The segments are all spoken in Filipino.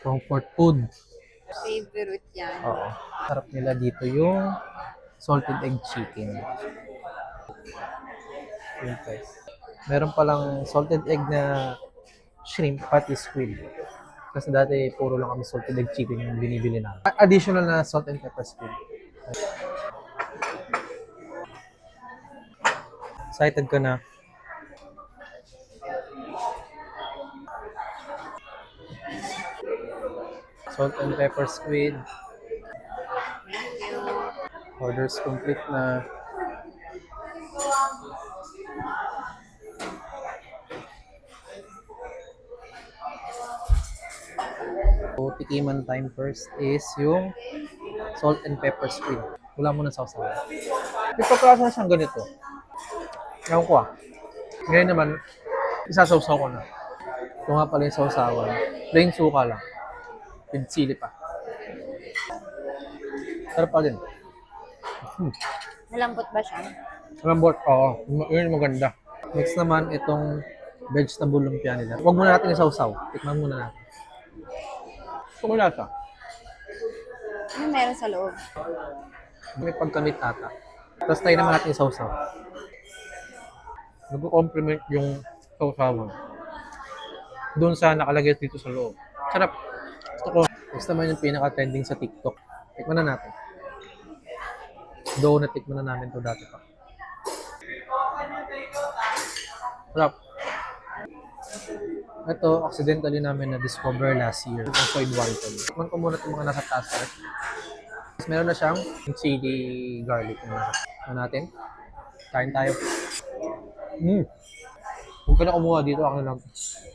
Comfort food. Favorite yan. Oo. Sarap nila dito yung salted egg chicken. Yun, guys. Meron palang salted egg na shrimp pati squid. Kasi dati puro lang kami salted egg chicken yung binibili namin. Additional na salt and pepper squid. Excited ka na? Salt and pepper squid. Orders complete na. So, tikiman time first is yung salt and pepper squid. Wala mo na sausaw. Ipapalasa na siyang ganito. Ewan ko ah. Ngayon naman, isasawsaw ko na. Ito nga pala yung sausawan. Plain suka lang. With sili pa. Sarap pa din. Malambot ba siya? Malambot, oo. Yun yung maganda. Next naman, itong vegetable lumpia nila. Huwag muna natin isawsaw. Tikman muna natin. Gusto ko lasa. Ano meron sa loob? May pagkamit ata. Tapos tayo naman natin isawsaw. Nag-complement yung sausawan doon sa nakalagay dito sa loob. Sarap. Gusto ko. Next naman yung pinaka-trending sa TikTok. Tikman na natin. Though natikman na namin to dati pa. Sarap. Ito, accidentally namin na-discover last year. Itong soy wonton. Tikman ko muna itong mga nasa taas. Tapos meron na siyang chili garlic. Ano natin? Kain tayo. Huwag ka na kumuha dito. Ako na lang.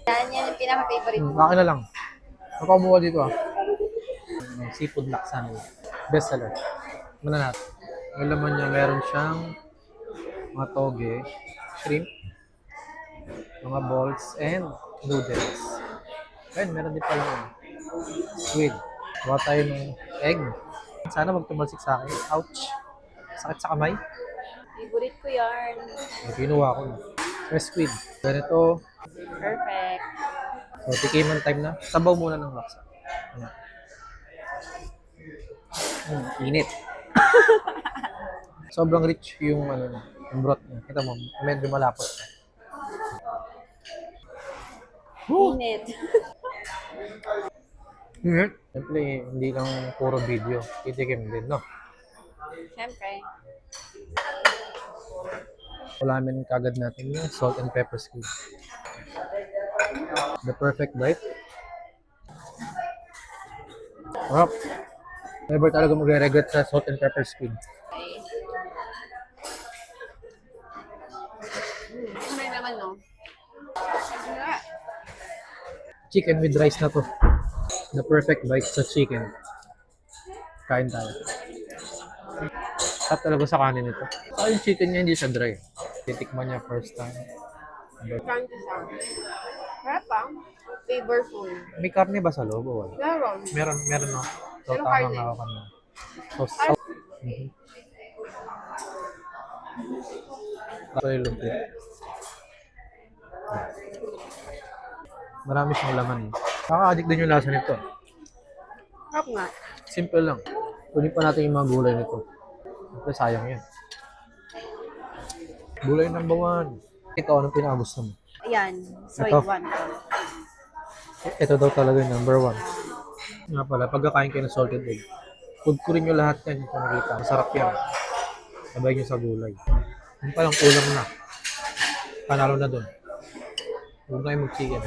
Yan yung pinaka-favorite mo. Akin na lang. Huwag ka kumuha dito ah. Seafood laksa nila. Best seller. Muna natin. Ang laman niya, meron siyang mga toge, shrimp, mga balls, and noodles. Ayun, meron din pala squid. Gawa tayo ng egg. Sana magtumalsik sa akin. Ouch! Sakit sa kamay. Favorite ko yarn. May kinuha ko. May squid. Ganito. Perfect. So, tikiman time na. Sabaw muna ng laksa. Ayan. Init. Sobrang rich yung yung broth niya. Kita mo, medyo malapot siya. Init. Siyempre, hindi lang puro video. Titikim din, no? Siyempre. Ulamin kagad natin yung salt and pepper squid. The perfect bite. Sarap. Never talaga magre-regret sa salt and pepper squid. Okay. Ano naman, no? Chicken with rice na to. The perfect bite sa chicken. Kain tayo. Sarap talaga sa kanin ito. Saka yung chicken niya hindi siya dry. Titikman niya first time. Crunchy siya. Sarap pa. Flavorful. May karne ba sa loob o wala? Meron. Meron no. So, Pero tama karne. nga ako na. So, Ito yung lumpia. Marami siyang laman eh. Nakaka-addict din yung lasa nito. Sarap nga. Simple lang. Kunin pa natin yung mga gulay nito. Siyempre sayang yan. Gulay number 1. Ikaw, anong pinakagusto mo? Ayan. Soy Ito. wonton. Ito daw talaga yung number 1. Nga pala, pagkakain kayo ng salted egg, food ko rin yung lahat yan kung nakita. Masarap yan. Sabay nyo sa gulay. Yung palang ulam na. Panalo na dun. Huwag kayo mag-chicken.